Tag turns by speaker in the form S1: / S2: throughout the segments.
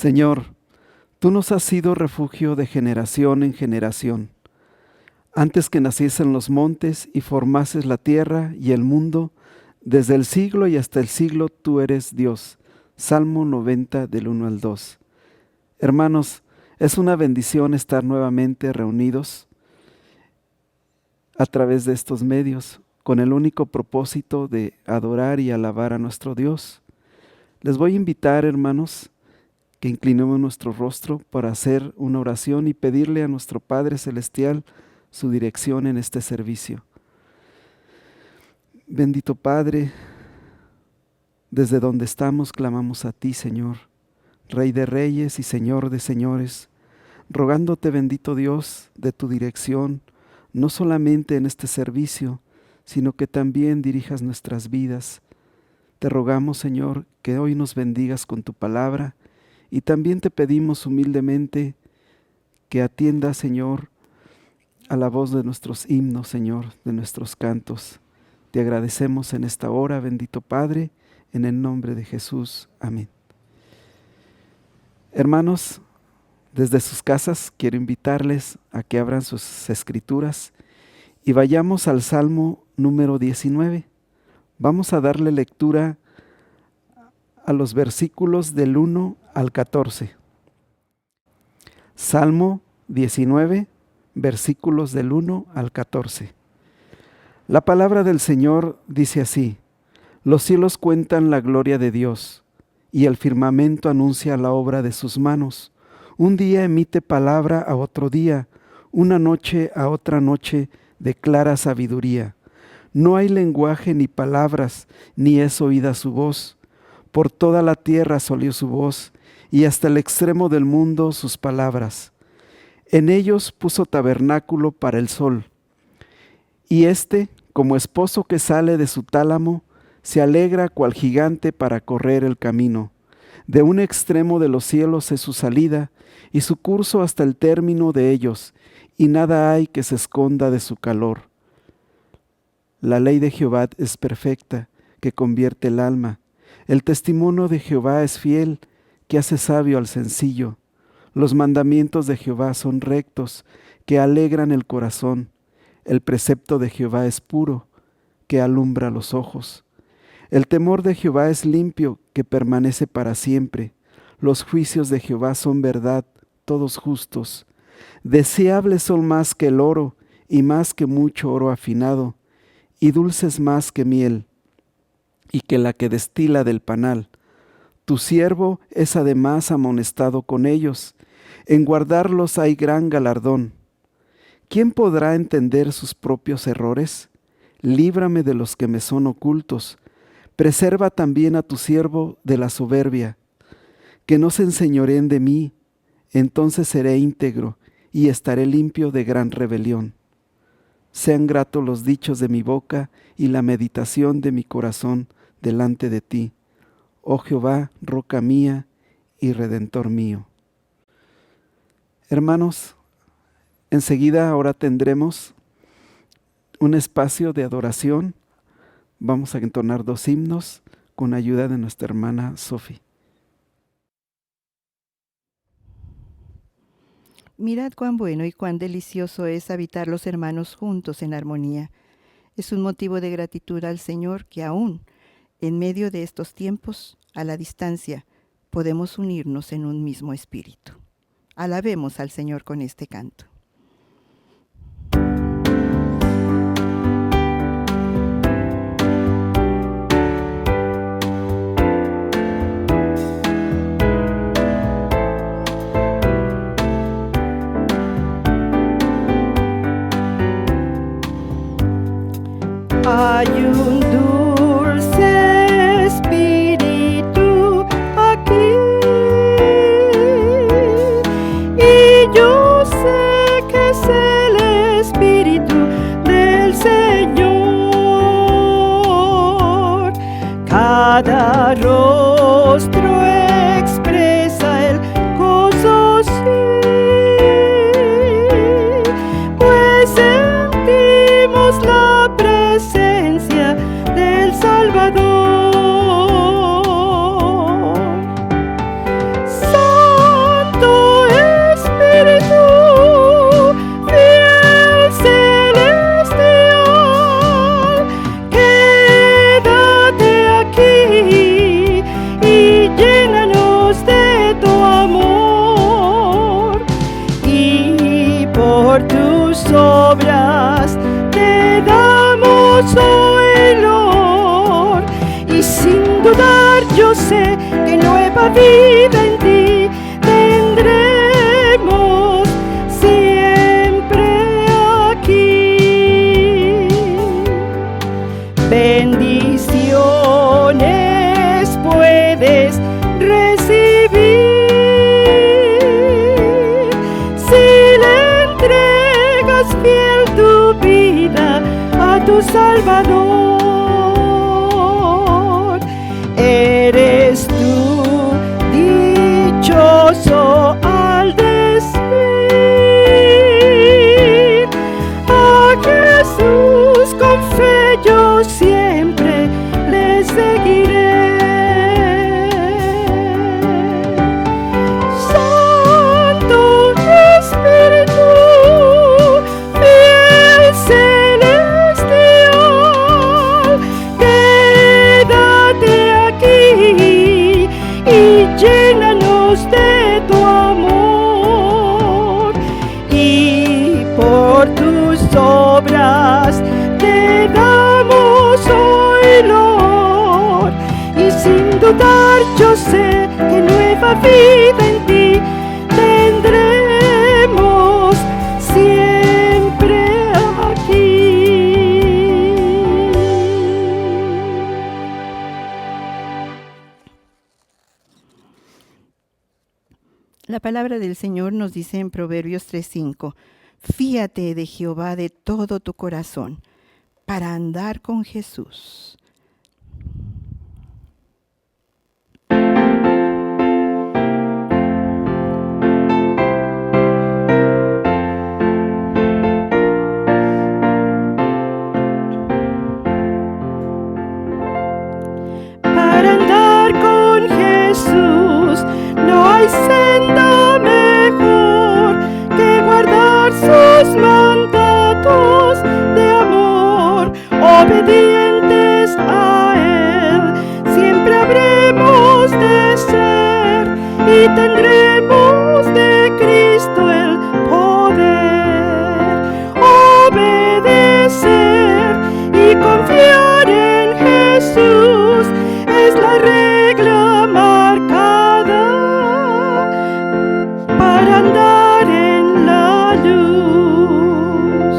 S1: Señor, tú nos has sido refugio de generación en generación. Antes que naciesen los montes y formases la tierra y el mundo, desde el siglo y hasta el siglo tú eres Dios. Salmo 90 del 1 al 2. Hermanos, es una bendición estar nuevamente reunidos a través de estos medios, con el único propósito de adorar y alabar a nuestro Dios. Les voy a invitar, hermanos, que inclinemos nuestro rostro para hacer una oración y pedirle a nuestro Padre Celestial su dirección en este servicio. Bendito Padre, desde donde estamos clamamos a ti, Señor, Rey de Reyes y Señor de Señores, rogándote, bendito Dios, de tu dirección, no solamente en este servicio, sino que también dirijas nuestras vidas. Te rogamos, Señor, que hoy nos bendigas con tu palabra y también te pedimos humildemente que atiendas, Señor, a la voz de nuestros himnos, Señor, de nuestros cantos. Te agradecemos en esta hora, bendito Padre, en el nombre de Jesús. Amén. Hermanos, desde sus casas quiero invitarles a que abran sus escrituras y vayamos al Salmo número 19. Vamos a darle lectura a los versículos del 1 al 14. Salmo 19, versículos del 1 al 14. La palabra del Señor dice así: Los cielos cuentan la gloria de Dios, y el firmamento anuncia la obra de sus manos. Un día emite palabra a otro día, una noche a otra noche declara sabiduría. No hay lenguaje ni palabras, ni es oída su voz. Por toda la tierra salió su voz, y hasta el extremo del mundo sus palabras. En ellos puso tabernáculo para el sol. Y éste, como esposo que sale de su tálamo, se alegra cual gigante para correr el camino. De un extremo de los cielos es su salida, y su curso hasta el término de ellos, y nada hay que se esconda de su calor. La ley de Jehová es perfecta, que convierte el alma. El testimonio de Jehová es fiel, que hace sabio al sencillo. Los mandamientos de Jehová son rectos, que alegran el corazón. El precepto de Jehová es puro, que alumbra los ojos. El temor de Jehová es limpio, que permanece para siempre. Los juicios de Jehová son verdad, todos justos. Deseables son más que el oro, y más que mucho oro afinado, y dulces más que miel, y que la que destila del panal. Tu siervo es además amonestado con ellos. En guardarlos hay gran galardón. ¿Quién podrá entender sus propios errores? Líbrame de los que me son ocultos. Preserva también a tu siervo de la soberbia. Que no se enseñoreen de mí, entonces seré íntegro y estaré limpio de gran rebelión. Sean gratos los dichos de mi boca y la meditación de mi corazón delante de ti, oh Jehová, roca mía y redentor mío. Hermanos, enseguida ahora tendremos un espacio de adoración. Vamos a entonar 2 himnos con ayuda de nuestra hermana Sofi.
S2: Mirad cuán bueno y cuán delicioso es habitar los hermanos juntos en armonía. Es un motivo de gratitud al Señor que aún en medio de estos tiempos, a la distancia, podemos unirnos en un mismo espíritu. Alabemos al Señor con este canto. Hay un dulce espíritu aquí, y yo sé que es el espíritu del Señor. Cada rostro expresa el gozo, sí, pues sentimos la presencia del Salvador. obras te damos hoy honor, y sin dudar yo sé que nueva vida en ti tendremos siempre aquí. Bendiciones puedes recibir si le entregas fiel tu vida a tu Salvador. Eres tú dichoso al decir a Jesús con fe yo siempre le seguiré. Santo Espíritu, fiel celestial, quédate aquí y llénanos de tu amor, y por tus obras te damos hoy honor, y sin dudar yo sé que nueva vida en ti tendremos siempre aquí. La palabra del Señor nos dice en Proverbios 3:5: fíate de Jehová de todo tu corazón para andar con Jesús. Para andar con Jesús no hay senda mejor que guardar sus mandatos de amor. Obedientes a Él siempre habremos de ser, y tendremos de Cristo el poder. Obedecer y confiar en Jesús es la regla marcada para andar en la luz.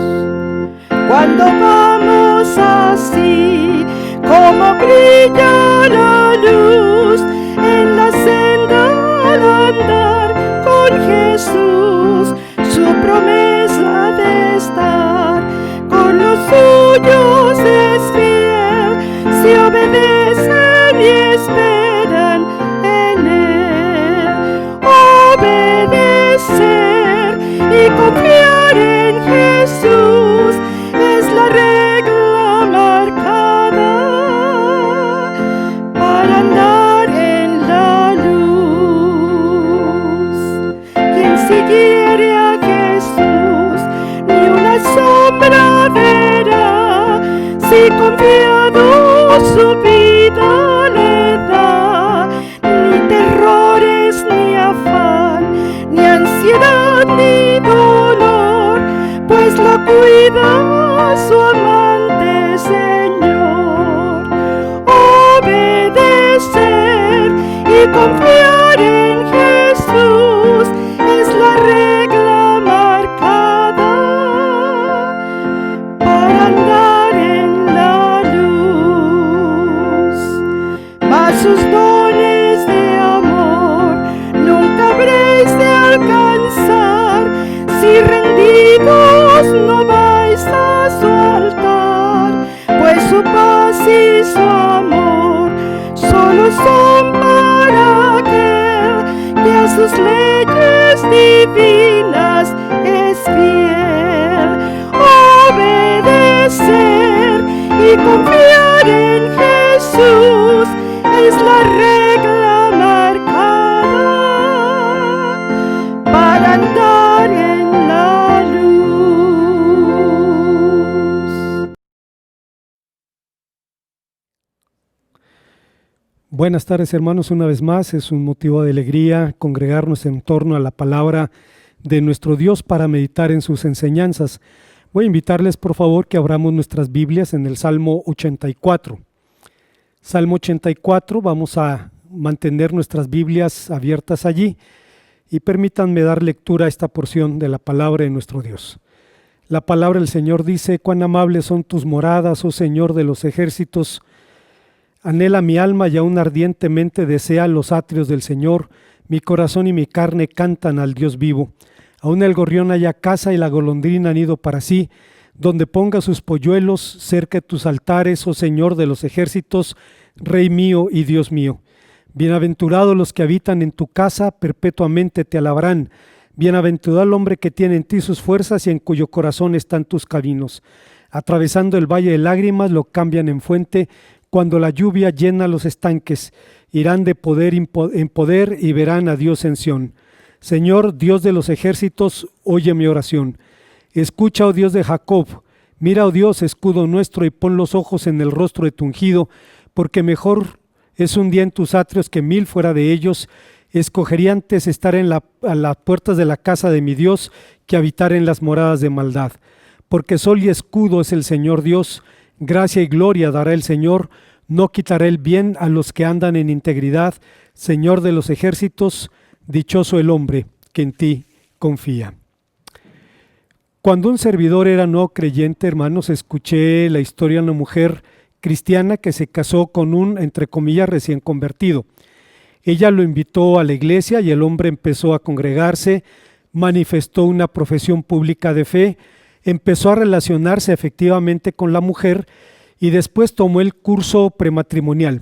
S2: Cuando vamos así, como brilla la luz en la senda al andar con Jesús, su promesa de estar con los suyos es fiel, si obedecen y esperan en Él. Obedecer y confiar en Jesús es la regla marcada para andar en la luz. Quien siguiere a Jesús ni una sombra verá, si confiado su vida le da. Ni terrores ni afán, ni ansiedad ni dolor, pues lo cuida su amante Señor. Obedecer y confiar en Jesús es la regla marcada para andar en la luz. Mas sus dones de amor nunca habréis de alcanzar si rendidos no vais a su altar, pues su paz y su amor solo son para aquel que a sus leyes divinas es fiel. Obedecer y confiar en Jesús es la regla marcada para andar en la luz.
S3: Buenas tardes, hermanos, una vez más. Es un motivo de alegría congregarnos en torno a la palabra de nuestro Dios para meditar en sus enseñanzas. Voy a invitarles por favor que abramos nuestras Biblias en el Salmo 84. Salmo 84, vamos a mantener nuestras Biblias abiertas allí y permítanme dar lectura a esta porción de la palabra de nuestro Dios. La palabra del Señor dice: cuán amables son tus moradas, oh Señor de los ejércitos. Anhela mi alma y aún ardientemente desea los atrios del Señor. Mi corazón y mi carne cantan al Dios vivo. Aún el gorrión halla casa y la golondrina nido para sí, donde ponga sus polluelos cerca de tus altares, oh Señor de los ejércitos, Rey mío y Dios mío. Bienaventurados los que habitan en tu casa, perpetuamente te alabarán. Bienaventurado el hombre que tiene en ti sus fuerzas y en cuyo corazón están tus caminos. Atravesando el valle de lágrimas lo cambian en fuente, cuando la lluvia llena los estanques. Irán de poder en poder y verán a Dios en Sión. Señor, Dios de los ejércitos, oye mi oración. Escucha, oh Dios de Jacob. Mira, oh Dios, escudo nuestro, y pon los ojos en el rostro de tu ungido, porque mejor es un día en tus atrios que 1000 fuera de ellos. Escogería antes estar a las puertas de la casa de mi Dios que habitar en las moradas de maldad. Porque sol y escudo es el Señor Dios, gracia y gloria dará el Señor, no quitará el bien a los que andan en integridad. Señor de los ejércitos, dichoso el hombre que en ti confía. Cuando un servidor era no creyente, hermanos, escuché la historia de una mujer cristiana que se casó con un, entre comillas, recién convertido. Ella lo invitó a la iglesia y el hombre empezó a congregarse, manifestó una profesión pública de fe, empezó a relacionarse efectivamente con la mujer y después tomó el curso prematrimonial.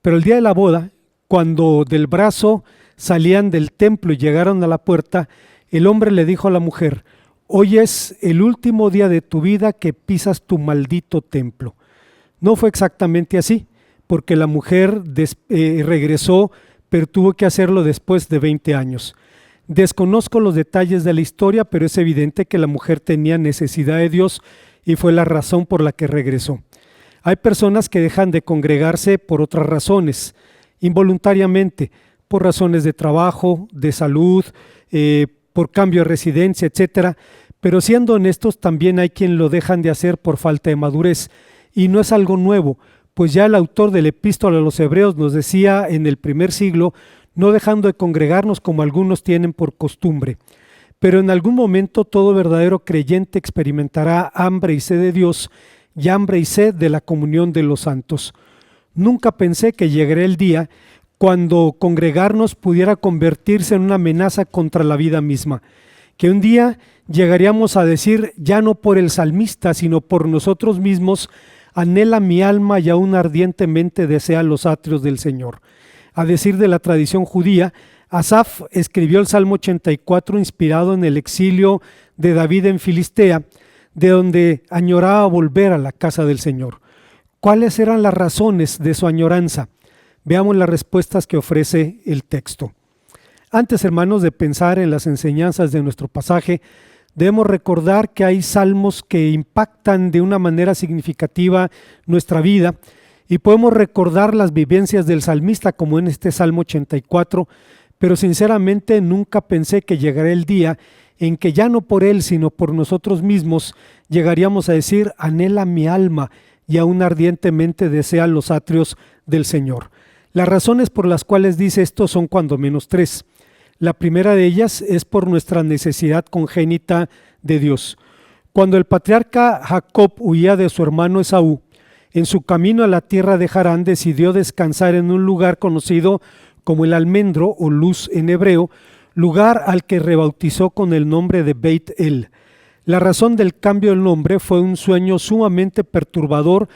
S3: Pero el día de la boda, cuando del brazo salían del templo y llegaron a la puerta, el hombre le dijo a la mujer: hoy es el último día de tu vida que pisas tu maldito templo. No fue exactamente así, porque la mujer regresó, pero tuvo que hacerlo después de 20 años. Desconozco los detalles de la historia, pero es evidente que la mujer tenía necesidad de Dios y fue la razón por la que regresó. Hay personas que dejan de congregarse por otras razones, involuntariamente, por razones de trabajo, de salud, por cambio de residencia, etcétera. Pero siendo honestos, también hay quien lo dejan de hacer por falta de madurez. Y no es algo nuevo, pues ya el autor del Epístola a los Hebreos nos decía en el primer siglo, no dejando de congregarnos como algunos tienen por costumbre. Pero en algún momento todo verdadero creyente experimentará hambre y sed de Dios y hambre y sed de la comunión de los santos. Nunca pensé que llegaría el día cuando congregarnos pudiera convertirse en una amenaza contra la vida misma, que un día llegaríamos a decir, ya no por el salmista, sino por nosotros mismos: anhela mi alma y aún ardientemente desea los atrios del Señor. A decir de la tradición judía, Asaf escribió el Salmo 84 inspirado en el exilio de David en Filistea, de donde añoraba volver a la casa del Señor. ¿Cuáles eran las razones de su añoranza? Veamos las respuestas que ofrece el texto. Antes, hermanos, de pensar en las enseñanzas de nuestro pasaje, debemos recordar que hay salmos que impactan de una manera significativa nuestra vida y podemos recordar las vivencias del salmista como en este Salmo 84, pero sinceramente nunca pensé que llegaría el día en que ya no por él sino por nosotros mismos llegaríamos a decir: anhela mi alma y aún ardientemente desea los atrios del Señor. Las razones por las cuales dice esto son cuando menos 3. La primera de ellas es por nuestra necesidad congénita de Dios. Cuando el patriarca Jacob huía de su hermano Esaú, en su camino a la tierra de Harán decidió descansar en un lugar conocido como el almendro o luz en hebreo, lugar al que rebautizó con el nombre de Beit El. La razón del cambio del nombre fue un sueño sumamente perturbador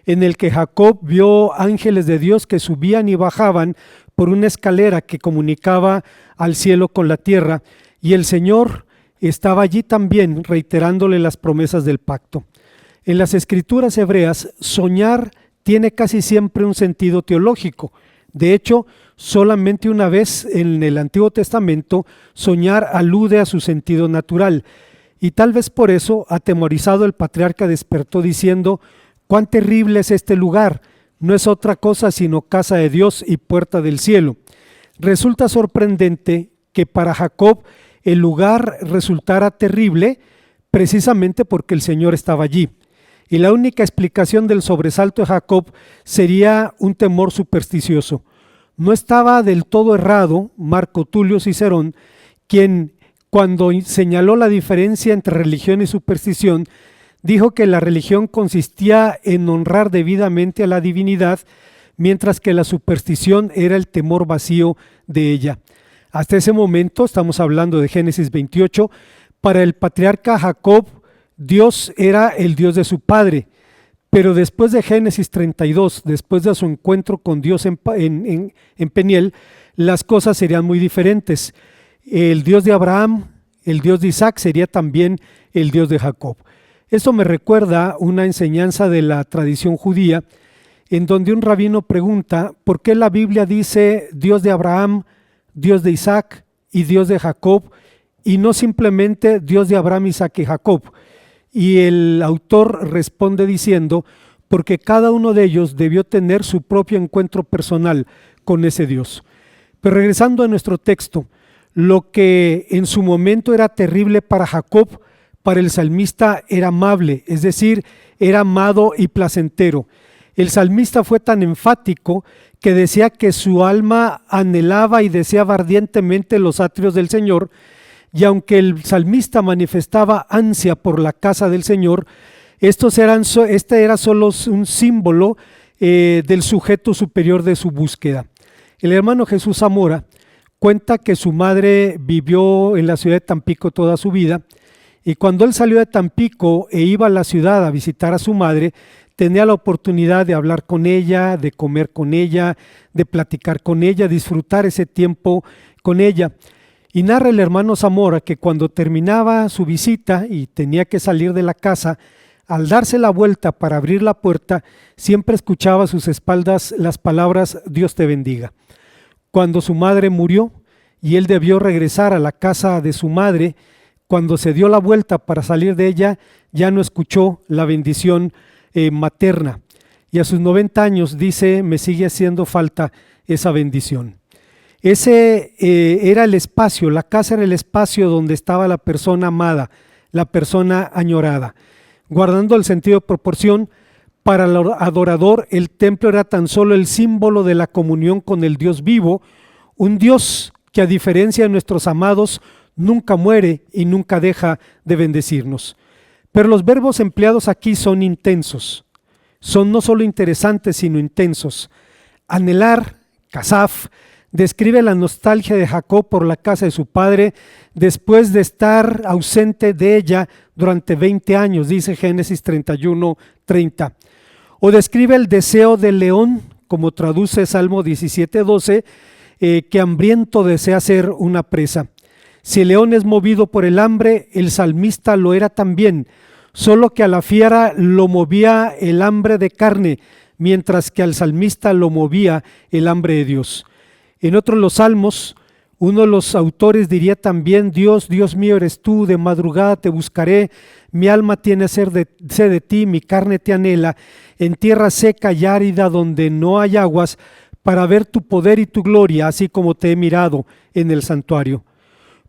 S3: en el que Jacob vio ángeles de Dios que subían y bajaban por una escalera que comunicaba al cielo con la tierra, y el Señor estaba allí también reiterándole las promesas del pacto. En las escrituras hebreas, soñar tiene casi siempre un sentido teológico. De hecho, solamente una vez en el Antiguo Testamento, soñar alude a su sentido natural. Y tal vez por eso, atemorizado, el patriarca despertó diciendo: «¡Cuán terrible es este lugar! No es otra cosa sino casa de Dios y puerta del cielo». Resulta sorprendente que para Jacob el lugar resultara terrible, precisamente porque el Señor estaba allí. Y la única explicación del sobresalto de Jacob sería un temor supersticioso. No estaba del todo errado Marco Tulio Cicerón, quien cuando señaló la diferencia entre religión y superstición, dijo que la religión consistía en honrar debidamente a la divinidad, mientras que la superstición era el temor vacío de ella. Hasta ese momento, estamos hablando de Génesis 28, para el patriarca Jacob, Dios era el Dios de su padre, pero después de Génesis 32, después de su encuentro con Dios en Peniel, las cosas serían muy diferentes. El Dios de Abraham, el Dios de Isaac sería también el Dios de Jacob. Esto me recuerda una enseñanza de la tradición judía, en donde un rabino pregunta por qué la Biblia dice Dios de Abraham, Dios de Isaac y Dios de Jacob, y no simplemente Dios de Abraham, Isaac y Jacob. Y el autor responde diciendo, porque cada uno de ellos debió tener su propio encuentro personal con ese Dios. Pero regresando a nuestro texto, lo que en su momento era terrible para Jacob, para el salmista era amable, es decir, era amado y placentero. El salmista fue tan enfático que decía que su alma anhelaba y deseaba ardientemente los atrios del Señor, y aunque el salmista manifestaba ansia por la casa del Señor, este era solo un símbolo del sujeto superior de su búsqueda. El hermano Jesús Zamora cuenta que su madre vivió en la ciudad de Tampico toda su vida, y cuando él salió de Tampico e iba a la ciudad a visitar a su madre, tenía la oportunidad de hablar con ella, de comer con ella, de platicar con ella, disfrutar ese tiempo con ella. Y narra el hermano Zamora que cuando terminaba su visita y tenía que salir de la casa, al darse la vuelta para abrir la puerta, siempre escuchaba a sus espaldas las palabras Dios te bendiga. Cuando su madre murió y él debió regresar a la casa de su madre, cuando se dio la vuelta para salir de ella, ya no escuchó la bendición materna. Y a sus 90 años dice, me sigue haciendo falta esa bendición. Ese era el espacio, la casa era el espacio donde estaba la persona amada, la persona añorada. Guardando el sentido de proporción, para el adorador el templo era tan solo el símbolo de la comunión con el Dios vivo, un Dios que a diferencia de nuestros amados nunca muere y nunca deja de bendecirnos. Pero los verbos empleados aquí son intensos, son no solo interesantes sino intensos. Anhelar, kasaf, describe la nostalgia de Jacob por la casa de su padre después de estar ausente de ella durante 20 años, dice Génesis 31:30. O describe el deseo del león, como traduce Salmo 17:12, que hambriento desea ser una presa. Si el león es movido por el hambre, el salmista lo era también, solo que a la fiera lo movía el hambre de carne, mientras que al salmista lo movía el hambre de Dios. En otro de los salmos, uno de los autores diría también, Dios, Dios mío eres tú, de madrugada te buscaré, mi alma tiene sed de ti, mi carne te anhela, en tierra seca y árida donde no hay aguas, para ver tu poder y tu gloria, así como te he mirado en el santuario.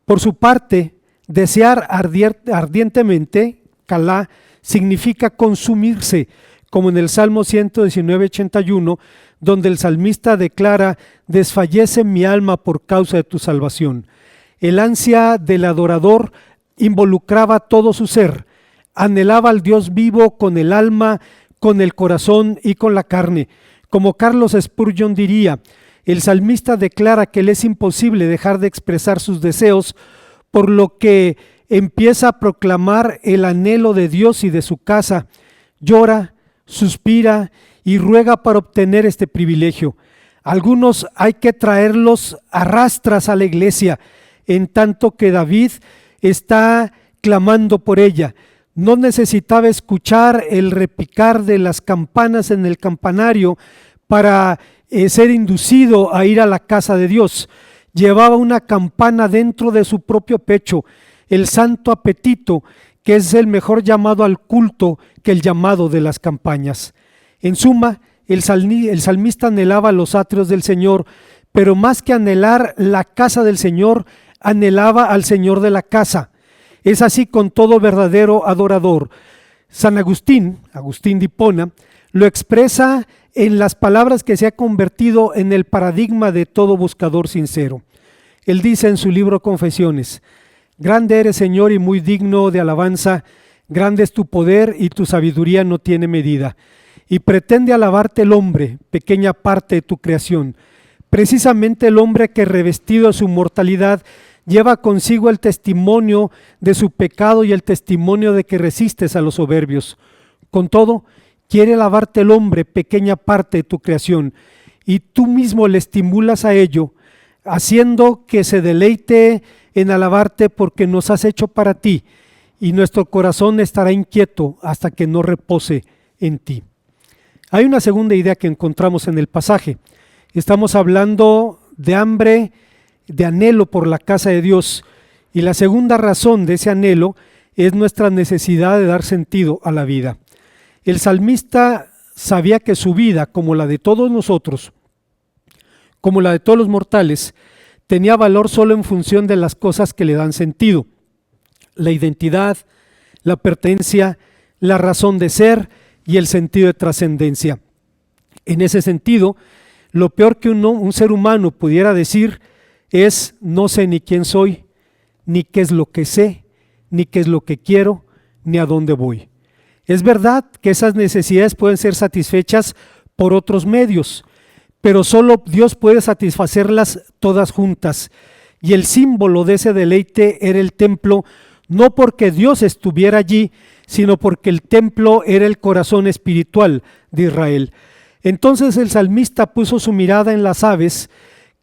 S3: Por su parte, desear ardientemente, kalá, significa consumirse, como en el Salmo 119:81, donde el salmista declara, desfallece mi alma por causa de tu salvación. El ansia del adorador involucraba todo su ser, anhelaba al Dios vivo con el alma, con el corazón y con la carne. Como Carlos Spurgeon diría, el salmista declara que le es imposible dejar de expresar sus deseos, por lo que empieza a proclamar el anhelo de Dios y de su casa. Llora, suspira y ruega para obtener este privilegio. Algunos hay que traerlos a rastras a la iglesia, en tanto que David está clamando por ella. No necesitaba escuchar el repicar de las campanas en el campanario para ser inducido a ir a la casa de Dios. Llevaba una campana dentro de su propio pecho, el santo apetito, que es el mejor llamado al culto que el llamado de las campañas. En suma, el salmista anhelaba los atrios del Señor, pero más que anhelar la casa del Señor, anhelaba al Señor de la casa. Es así con todo verdadero adorador. San Agustín de Hipona, lo expresa en las palabras que se ha convertido en el paradigma de todo buscador sincero. Él dice en su libro Confesiones: grande eres, Señor, y muy digno de alabanza, grande es tu poder y tu sabiduría no tiene medida. Y pretende alabarte el hombre, pequeña parte de tu creación, precisamente el hombre que, revestido de su mortalidad, lleva consigo el testimonio de su pecado y el testimonio de que resistes a los soberbios. Con todo, quiere alabarte el hombre, pequeña parte de tu creación, y tú mismo le estimulas a ello, haciendo que se deleite en alabarte porque nos has hecho para ti, y nuestro corazón estará inquieto hasta que no repose en ti. Hay una segunda idea que encontramos en el pasaje. Estamos hablando de hambre, de anhelo por la casa de Dios, y la segunda razón de ese anhelo es nuestra necesidad de dar sentido a la vida. El salmista sabía que su vida, como la de todos nosotros, como la de todos los mortales, tenía valor solo en función de las cosas que le dan sentido: la identidad, la pertenencia, la razón de ser y el sentido de trascendencia. En ese sentido, lo peor que un ser humano pudiera decir es: no sé ni quién soy, ni qué es lo que sé, ni qué es lo que quiero, ni a dónde voy. Es verdad que esas necesidades pueden ser satisfechas por otros medios, pero solo Dios puede satisfacerlas todas juntas. Y el símbolo de ese deleite era el templo, no porque Dios estuviera allí, sino porque el templo era el corazón espiritual de Israel. Entonces el salmista puso su mirada en las aves,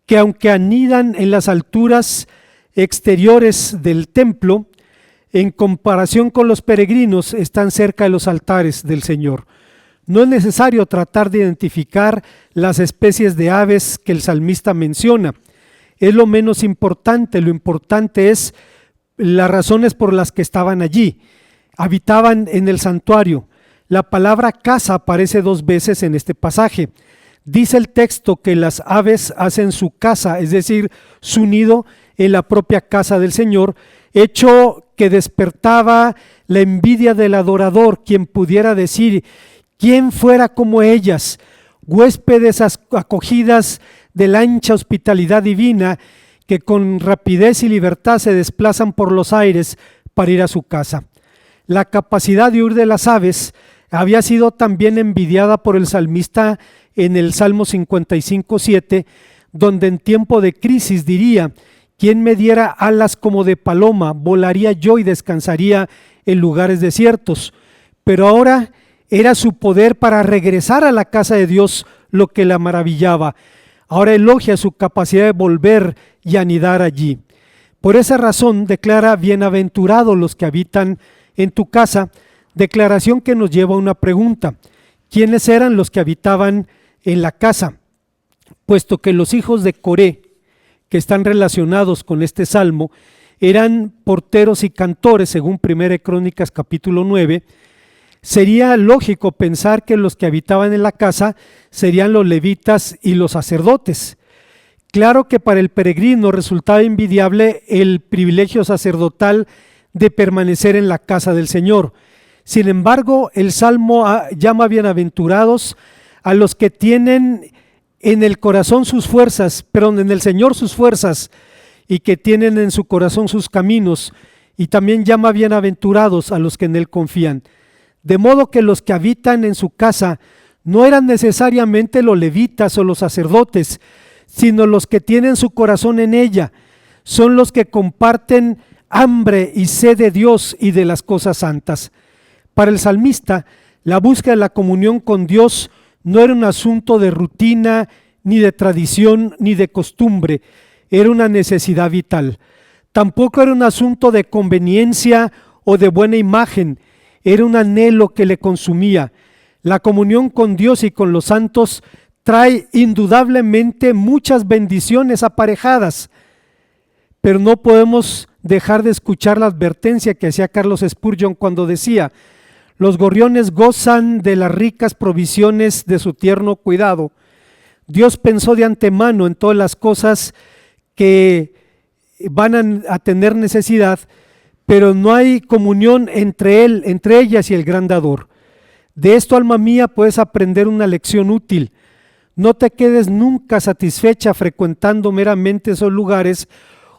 S3: que aunque anidan en las alturas exteriores del templo, en comparación con los peregrinos están cerca de los altares del Señor. No es necesario tratar de identificar las especies de aves que el salmista menciona. Es lo menos importante. Lo importante es las razones por las que estaban allí. Habitaban en el santuario. La palabra casa aparece 2 veces en este pasaje. Dice el texto que las aves hacen su casa, es decir, su nido en la propia casa del Señor, hecho que despertaba la envidia del adorador, quien pudiera decir: ¿quién fuera como ellas, huéspedes acogidas de la ancha hospitalidad divina, que con rapidez y libertad se desplazan por los aires para ir a su casa? La capacidad de huir de las aves había sido también envidiada por el salmista en el Salmo 55:7, donde en tiempo de crisis diría: ¿quién me diera alas como de paloma? Volaría yo y descansaría en lugares desiertos. Pero ahora era su poder para regresar a la casa de Dios lo que la maravillaba. Ahora elogia su capacidad de volver y anidar allí. Por esa razón declara: bienaventurados los que habitan en tu casa, declaración que nos lleva a una pregunta: ¿quiénes eran los que habitaban en la casa? Puesto que los hijos de Coré, que están relacionados con este salmo, eran porteros y cantores, según 1 Crónicas capítulo 9, sería lógico pensar que los que habitaban en la casa serían los levitas y los sacerdotes. Claro que para el peregrino resultaba envidiable el privilegio sacerdotal de permanecer en la casa del Señor. Sin embargo, el Salmo llama bienaventurados a los que tienen en el corazón sus fuerzas, pero en el Señor sus fuerzas, y que tienen en su corazón sus caminos, y también llama bienaventurados a los que en Él confían. De modo que los que habitan en su casa no eran necesariamente los levitas o los sacerdotes, sino los que tienen su corazón en ella. Son los que comparten hambre y sed de Dios y de las cosas santas. Para el salmista, la búsqueda de la comunión con Dios no era un asunto de rutina, ni de tradición, ni de costumbre. Era una necesidad vital. Tampoco era un asunto de conveniencia o de buena imagen. Era un anhelo que le consumía. La comunión con Dios y con los santos trae indudablemente muchas bendiciones aparejadas, pero no podemos dejar de escuchar la advertencia que hacía Carlos Spurgeon cuando decía: los gorriones gozan de las ricas provisiones de su tierno cuidado. Dios pensó de antemano en todas las cosas que van a tener necesidad, pero no hay comunión entre ellas y el gran dador. De esto, alma mía, puedes aprender una lección útil. No te quedes nunca satisfecha frecuentando meramente esos lugares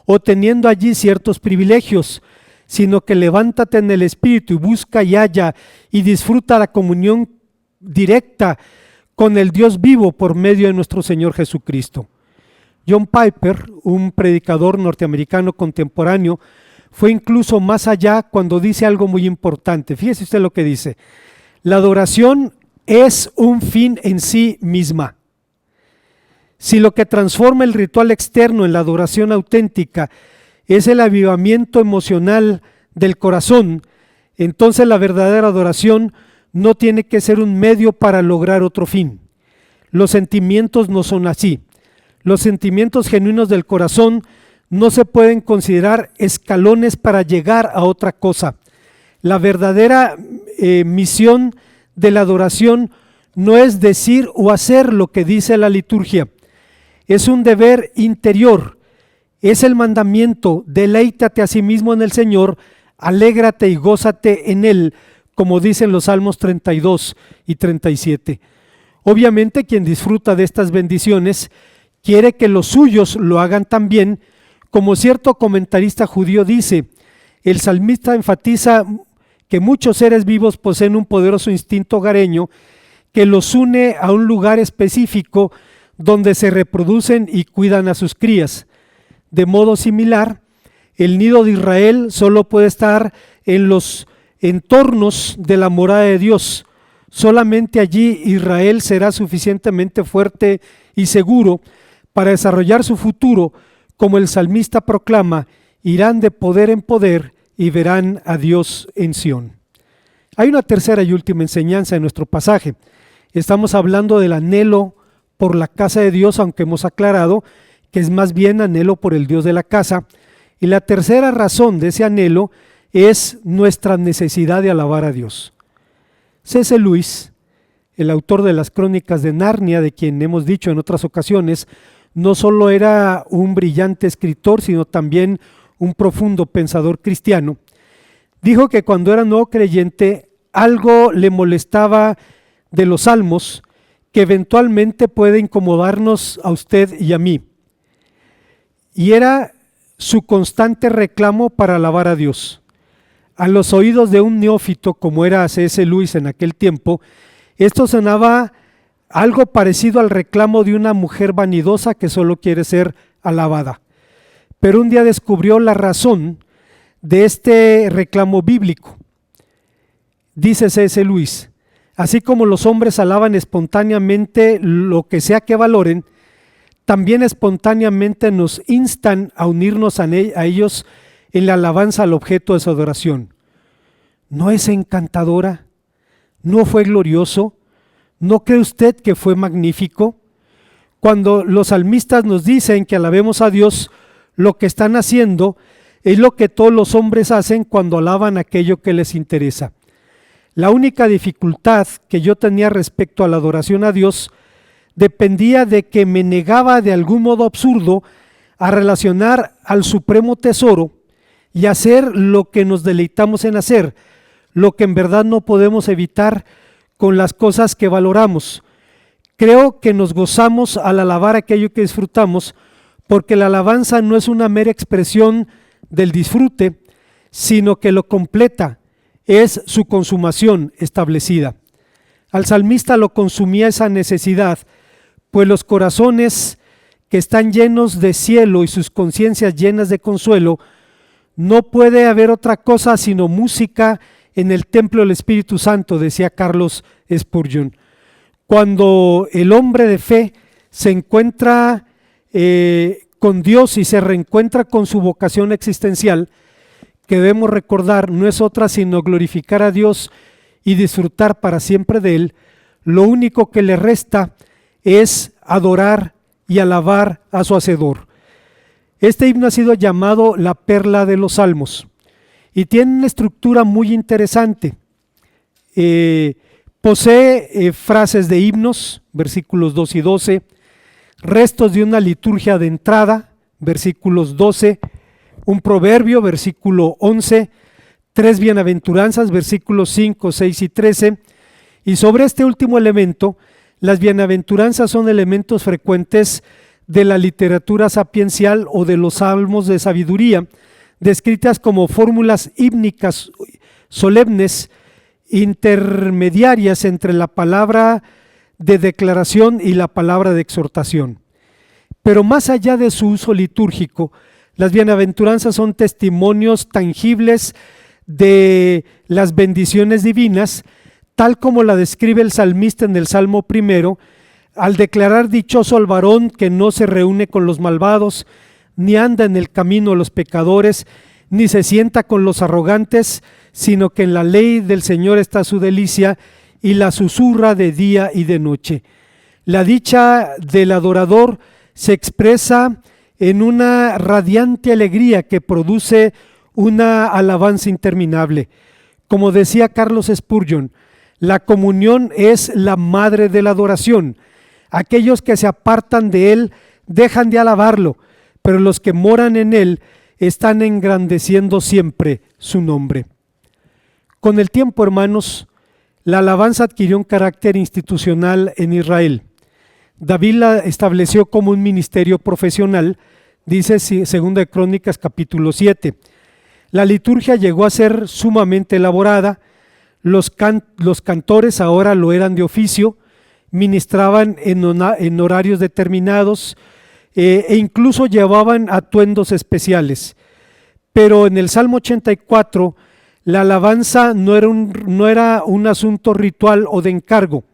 S3: o teniendo allí ciertos privilegios, sino que levántate en el espíritu y busca y halla y disfruta la comunión directa con el Dios vivo por medio de nuestro Señor Jesucristo. John Piper, un predicador norteamericano contemporáneo, fue incluso más allá cuando dice algo muy importante. Fíjese usted lo que dice: la adoración es un fin en sí misma. Si lo que transforma el ritual externo en la adoración auténtica es el avivamiento emocional del corazón, entonces la verdadera adoración no tiene que ser un medio para lograr otro fin. Los sentimientos no son así. Los sentimientos genuinos del corazón no se pueden considerar escalones para llegar a otra cosa. La verdadera misión de la adoración no es decir o hacer lo que dice la liturgia. Es un deber interior. Es el mandamiento: deleítate a sí mismo en el Señor, alégrate y gózate en Él, como dicen los Salmos 32 y 37. Obviamente, quien disfruta de estas bendiciones quiere que los suyos lo hagan también. Como cierto comentarista judío dice, el salmista enfatiza que muchos seres vivos poseen un poderoso instinto hogareño que los une a un lugar específico donde se reproducen y cuidan a sus crías. De modo similar, el nido de Israel solo puede estar en los entornos de la morada de Dios. Solamente allí Israel será suficientemente fuerte y seguro para desarrollar su futuro. Como el salmista proclama, irán de poder en poder y verán a Dios en Sión. Hay una tercera y última enseñanza en nuestro pasaje. Estamos hablando del anhelo por la casa de Dios, aunque hemos aclarado que es más bien anhelo por el Dios de la casa. Y la tercera razón de ese anhelo es nuestra necesidad de alabar a Dios. C.S. Lewis, el autor de las Crónicas de Narnia, de quien hemos dicho en otras ocasiones, no solo era un brillante escritor, sino también un profundo pensador cristiano. Dijo que cuando era nuevo creyente, algo le molestaba de los salmos que eventualmente puede incomodarnos a usted y a mí. Y era su constante reclamo para alabar a Dios. A los oídos de un neófito como era C.S. Lewis en aquel tiempo, esto sonaba algo parecido al reclamo de una mujer vanidosa que solo quiere ser alabada. Pero un día descubrió la razón de este reclamo bíblico. Dice C.S. Lewis: así como los hombres alaban espontáneamente lo que sea que valoren, también espontáneamente nos instan a unirnos a ellos en la alabanza al objeto de su adoración. ¿No es encantadora? ¿No fue glorioso? ¿No cree usted que fue magnífico? Cuando los salmistas nos dicen que alabemos a Dios, lo que están haciendo es lo que todos los hombres hacen cuando alaban aquello que les interesa. La única dificultad que yo tenía respecto a la adoración a Dios dependía de que me negaba de algún modo absurdo a relacionar al supremo tesoro y hacer lo que nos deleitamos en hacer, lo que en verdad no podemos evitar con las cosas que valoramos. Creo que nos gozamos al alabar aquello que disfrutamos, porque la alabanza no es una mera expresión del disfrute, sino que lo completa, es su consumación establecida. Al salmista lo consumía esa necesidad, pues los corazones que están llenos de cielo y sus conciencias llenas de consuelo, no puede haber otra cosa sino música en el templo del Espíritu Santo, decía Carlos Spurgeon. Cuando el hombre de fe se encuentra con Dios y se reencuentra con su vocación existencial, que debemos recordar no es otra sino glorificar a Dios y disfrutar para siempre de Él, lo único que le resta es adorar y alabar a su Hacedor. Este himno ha sido llamado la perla de los salmos y tiene una estructura muy interesante. Posee frases de himnos, versículos 2 y 12, restos de una liturgia de entrada, versículos 12, un proverbio, versículo 11, 3 bienaventuranzas, versículos 5, 6 y 13. Y sobre este último elemento, las bienaventuranzas son elementos frecuentes de la literatura sapiencial o de los salmos de sabiduría, descritas como fórmulas hímnicas solemnes, intermediarias entre la palabra de declaración y la palabra de exhortación. Pero más allá de su uso litúrgico, las bienaventuranzas son testimonios tangibles de las bendiciones divinas, tal como la describe el salmista en el Salmo primero, al declarar: dichoso al varón que no se reúne con los malvados, ni anda en el camino de los pecadores, ni se sienta con los arrogantes, sino que en la ley del Señor está su delicia, y la susurra de día y de noche. La dicha del adorador se expresa en una radiante alegría que produce una alabanza interminable. Como decía Carlos Spurgeon, la comunión es la madre de la adoración. Aquellos que se apartan de él dejan de alabarlo, pero los que moran en él están engrandeciendo siempre su nombre. Con el tiempo, hermanos, la alabanza adquirió un carácter institucional en Israel. David la estableció como un ministerio profesional, dice 2 Crónicas capítulo 7. La liturgia llegó a ser sumamente elaborada. Los cantores ahora lo eran de oficio, ministraban en horarios determinados e incluso llevaban atuendos especiales. Pero en el Salmo 84, la alabanza no era un asunto ritual o de encargo,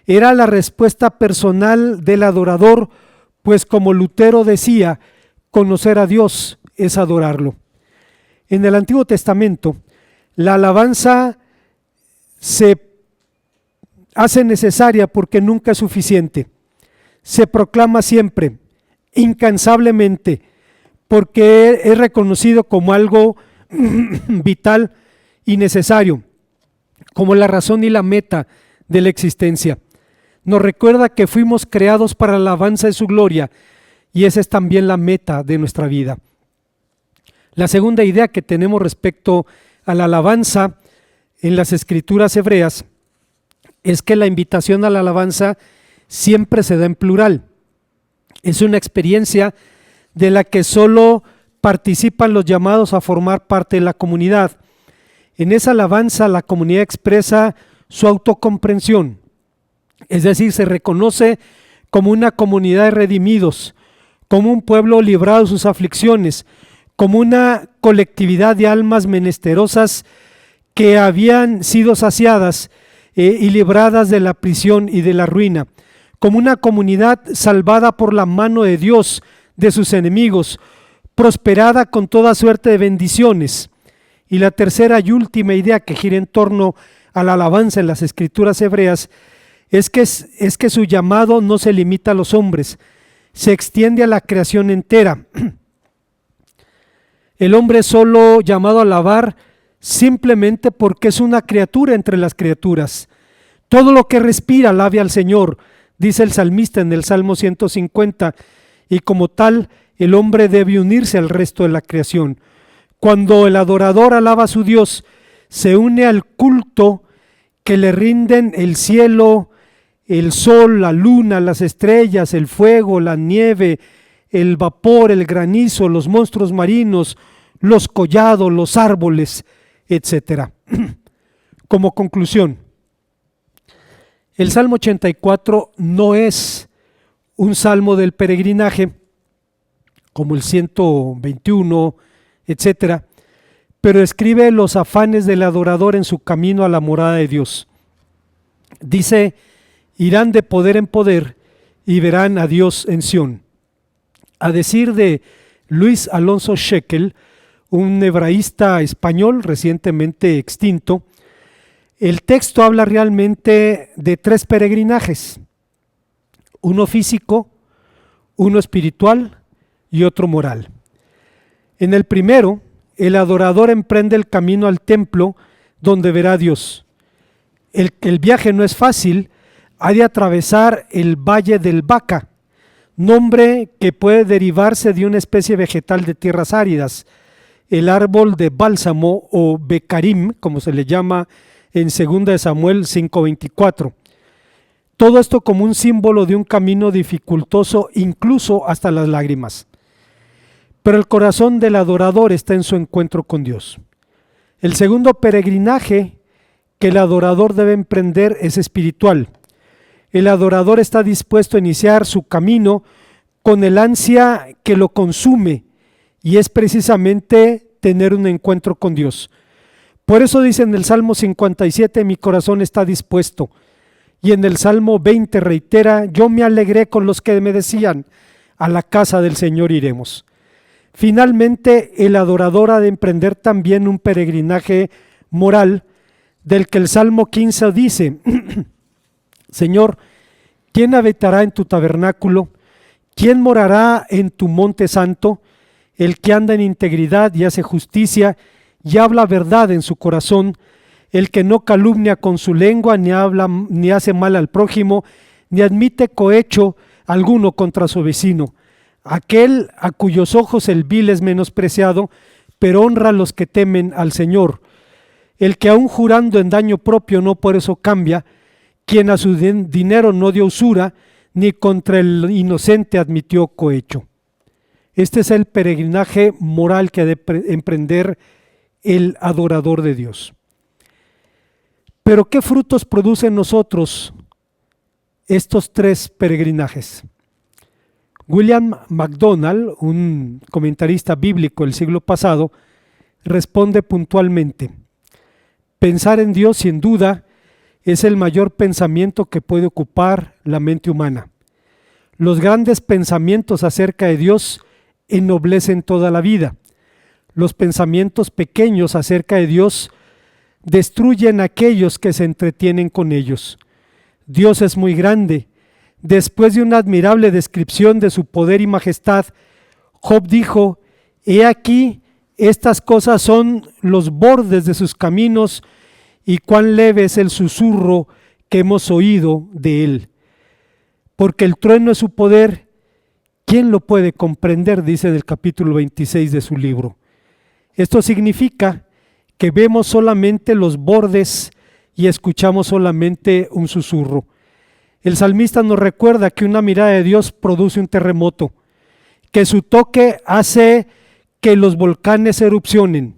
S3: era la respuesta personal del adorador, pues como Lutero decía, conocer a Dios es adorarlo. En el Antiguo Testamento, la alabanza se hace necesaria porque nunca es suficiente. Se proclama siempre, incansablemente, porque es reconocido como algo vital y necesario, como la razón y la meta de la existencia. Nos recuerda que fuimos creados para la alabanza de su gloria, y esa es también la meta de nuestra vida. La segunda idea que tenemos respecto a la alabanza en las escrituras hebreas es que la invitación a la alabanza siempre se da en plural. Es una experiencia de la que solo participan los llamados a formar parte de la comunidad. En esa alabanza la comunidad expresa su autocomprensión, es decir, se reconoce como una comunidad de redimidos, como un pueblo librado de sus aflicciones, como una colectividad de almas menesterosas que habían sido saciadas y libradas de la prisión y de la ruina, como una comunidad salvada por la mano de Dios de sus enemigos, prosperada con toda suerte de bendiciones. Y la tercera y última idea que gira en torno a la alabanza en las escrituras hebreas es que su llamado no se limita a los hombres, se extiende a la creación entera. El hombre es solo llamado a alabar simplemente porque es una criatura entre las criaturas. Todo lo que respira alabe al Señor, dice el salmista en el Salmo 150, y como tal el hombre debe unirse al resto de la creación. Cuando el adorador alaba a su Dios, se une al culto que le rinden el cielo, el sol, la luna, las estrellas, el fuego, la nieve, el vapor, el granizo, los monstruos marinos, los collados, los árboles, etc. Como conclusión, el Salmo 84 no es un salmo del peregrinaje, como el 121, etc., pero escribe los afanes del adorador en su camino a la morada de Dios. Dice: irán de poder en poder y verán a Dios en Sión. A decir de Luis Alonso Shekel, un hebraísta español recientemente extinto, el texto habla realmente de tres peregrinajes: uno físico, uno espiritual y otro moral. En el primero, el adorador emprende el camino al templo donde verá a Dios. El viaje no es fácil, ha de atravesar el valle del Baca, nombre que puede derivarse de una especie vegetal de tierras áridas, el árbol de bálsamo o becarim, como se le llama en 2 Samuel 5:24. Todo esto como un símbolo de un camino dificultoso, incluso hasta las lágrimas. Pero el corazón del adorador está en su encuentro con Dios. El segundo peregrinaje que el adorador debe emprender es espiritual. El adorador está dispuesto a iniciar su camino con el ansia que lo consume, y es precisamente tener un encuentro con Dios. Por eso dice en el Salmo 57, mi corazón está dispuesto. Y en el Salmo 20 reitera, yo me alegré con los que me decían, a la casa del Señor iremos. Finalmente, el adorador ha de emprender también un peregrinaje moral, del que el Salmo 15 dice, Señor, ¿quién habitará en tu tabernáculo? ¿Quién morará en tu monte santo? El que anda en integridad y hace justicia y habla verdad en su corazón, el que no calumnia con su lengua, ni hace mal al prójimo, ni admite cohecho alguno contra su vecino. Aquel a cuyos ojos el vil es menospreciado, pero honra a los que temen al Señor. El que aun jurando en daño propio no por eso cambia, quien a su dinero no dio usura, ni contra el inocente admitió cohecho. Este es el peregrinaje moral que ha de emprender el adorador de Dios. Pero ¿qué frutos producen en nosotros estos tres peregrinajes? William MacDonald, un comentarista bíblico del siglo pasado, responde puntualmente: pensar en Dios sin duda es el mayor pensamiento que puede ocupar la mente humana. Los grandes pensamientos acerca de Dios ennoblecen toda la vida. Los pensamientos pequeños acerca de Dios destruyen a aquellos que se entretienen con ellos. Dios es muy grande. Después de una admirable descripción de su poder y majestad, Job dijo: he aquí, estas cosas son los bordes de sus caminos, y cuán leve es el susurro que hemos oído de él. Porque el trueno es su poder, ¿quién lo puede comprender?, dice en el capítulo 26 de su libro. Esto significa que vemos solamente los bordes y escuchamos solamente un susurro. El salmista nos recuerda que una mirada de Dios produce un terremoto, que su toque hace que los volcanes erupcionen.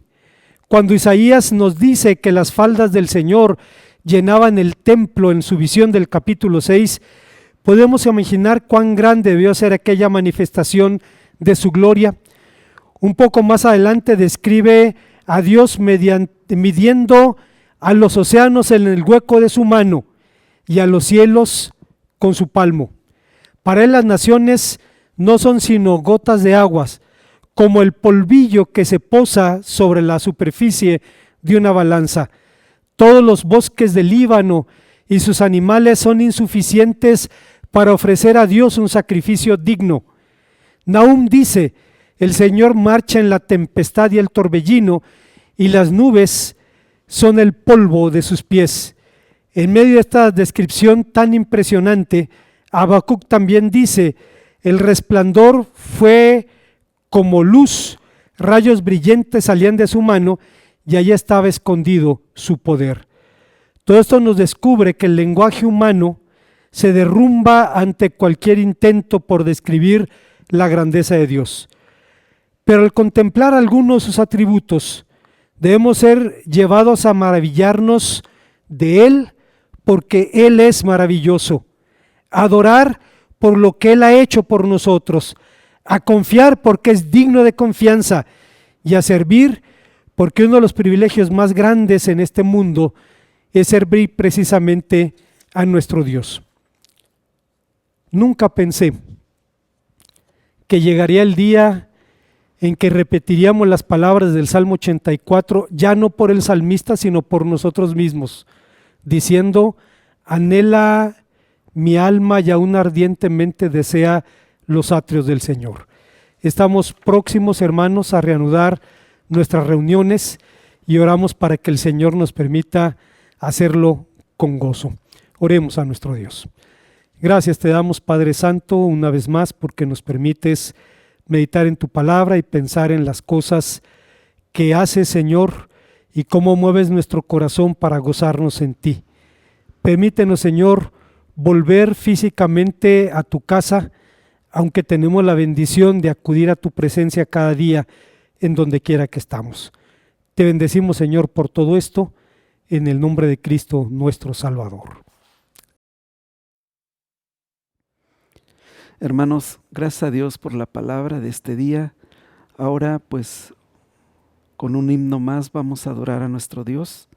S3: Cuando Isaías nos dice que las faldas del Señor llenaban el templo en su visión del capítulo 6, podemos imaginar cuán grande debió ser aquella manifestación de su gloria. Un poco más adelante describe a Dios midiendo a los océanos en el hueco de su mano y a los cielos con su palmo. Para él las naciones no son sino gotas de aguas, como el polvillo que se posa sobre la superficie de una balanza. Todos los bosques del Líbano y sus animales son insuficientes para ofrecer a Dios un sacrificio digno. Nahum dice: el Señor marcha en la tempestad y el torbellino, y las nubes son el polvo de sus pies. En medio de esta descripción tan impresionante, Habacuc también dice: el resplandor fue como luz, rayos brillantes salían de su mano, y allí estaba escondido su poder. Todo esto nos descubre que el lenguaje humano se derrumba ante cualquier intento por describir la grandeza de Dios. Pero al contemplar algunos de sus atributos, debemos ser llevados a maravillarnos de Él, porque Él es maravilloso, a adorar por lo que Él ha hecho por nosotros, a confiar porque es digno de confianza, y a servir porque uno de los privilegios más grandes en este mundo es servir precisamente a nuestro Dios. Nunca pensé que llegaría el día en que repetiríamos las palabras del Salmo 84, ya no por el salmista, sino por nosotros mismos, diciendo: anhela mi alma y aún ardientemente desea los atrios del Señor. Estamos próximos, hermanos, a reanudar nuestras reuniones y oramos para que el Señor nos permita hacerlo con gozo. Oremos a nuestro Dios. Gracias te damos, Padre Santo, una vez más porque nos permites meditar en tu palabra y pensar en las cosas que haces, Señor, y cómo mueves nuestro corazón para gozarnos en ti. Permítenos, Señor, volver físicamente a tu casa, aunque tenemos la bendición de acudir a tu presencia cada día en donde quiera que estamos. Te bendecimos, Señor, por todo esto, en el nombre de Cristo nuestro Salvador.
S1: Hermanos, gracias a Dios por la palabra de este día. Ahora, pues, con un himno más vamos a adorar a nuestro Dios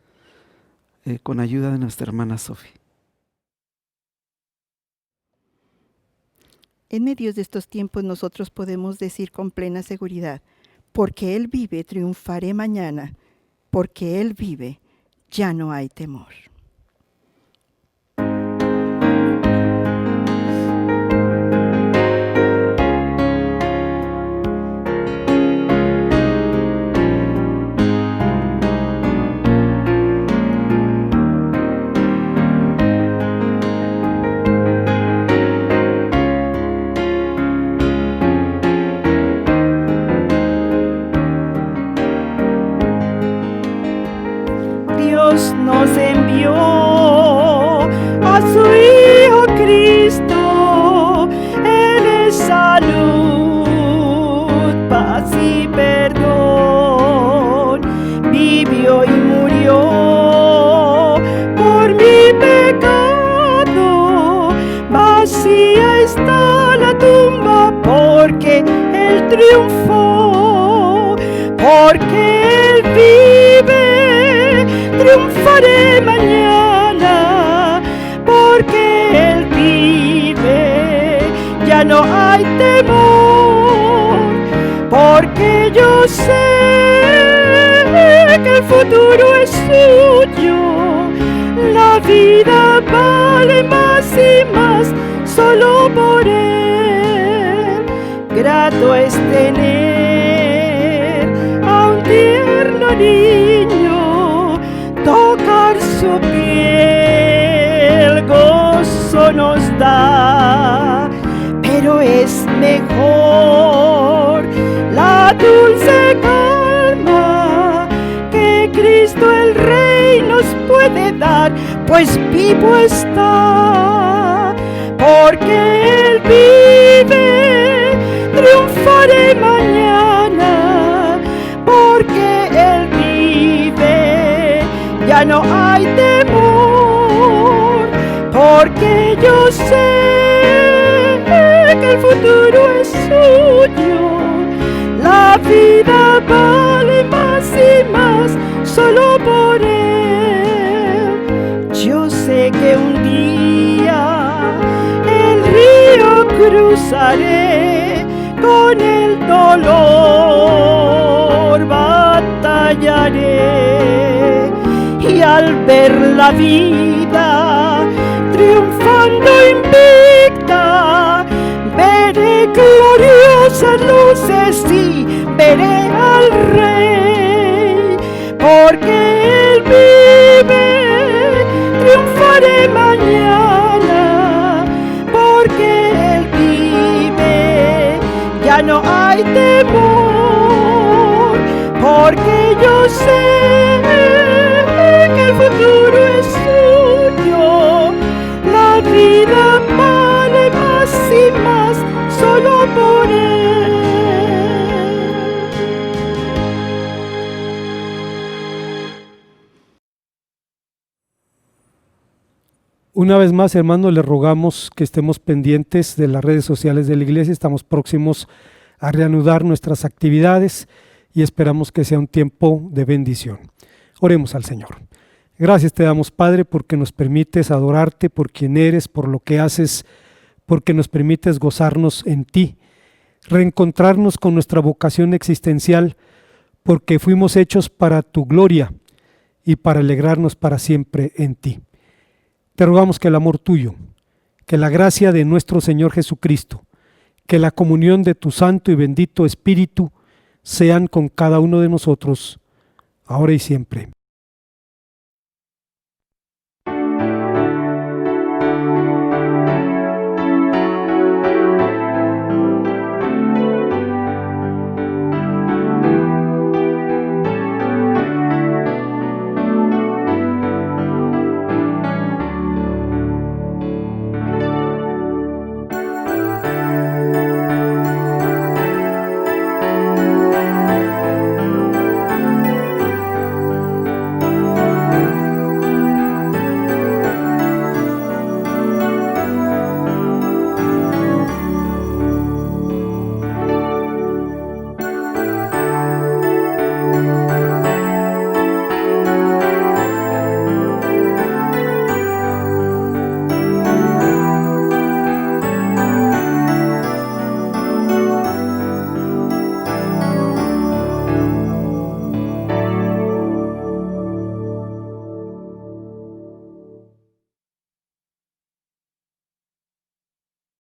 S1: con ayuda de nuestra hermana Sofi.
S2: En medio de estos tiempos nosotros podemos decir con plena seguridad: porque Él vive, triunfaré mañana. Porque Él vive, ya no hay temor.
S4: Nos envió a su Hijo Cristo. Él es salud, paz y perdón. Vivió y murió por mi pecado. Vacía está la tumba porque Él triunfó, porque Él vive. Triunfaré mañana, porque Él vive, ya no hay temor, porque yo sé que el futuro es suyo, la vida vale más y más solo por Él. Grato es tener a un tierno niño, tocar su piel, gozo nos da, pero es mejor la dulce calma que Cristo el Rey nos puede dar, pues vivo está, porque Él vive, triunfaré mañana, porque Él vive, ya no hay temor, porque yo sé que el futuro es suyo, la vida vale más y más solo por Él. Yo sé que un día el río cruzaré, con el dolor batallaré, y al ver la vida triunfando invicta, veré gloriosas luces y veré al Rey, porque Él vive, triunfaré mañana, porque Él vive, ya no hay temor, porque yo sé que el futuro es suyo, la vida vale más y más solo por Él.
S3: Una vez más, hermanos, les rogamos que estemos pendientes de las redes sociales de la iglesia. Estamos próximos a reanudar nuestras actividades y esperamos que sea un tiempo de bendición. Oremos al Señor. Gracias te damos, Padre, porque nos permites adorarte por quien eres, por lo que haces, porque nos permites gozarnos en ti, reencontrarnos con nuestra vocación existencial, porque fuimos hechos para tu gloria y para alegrarnos para siempre en ti. Te rogamos que el amor tuyo, que la gracia de nuestro Señor Jesucristo, que la comunión de tu Santo y bendito Espíritu sean con cada uno de nosotros, ahora y siempre.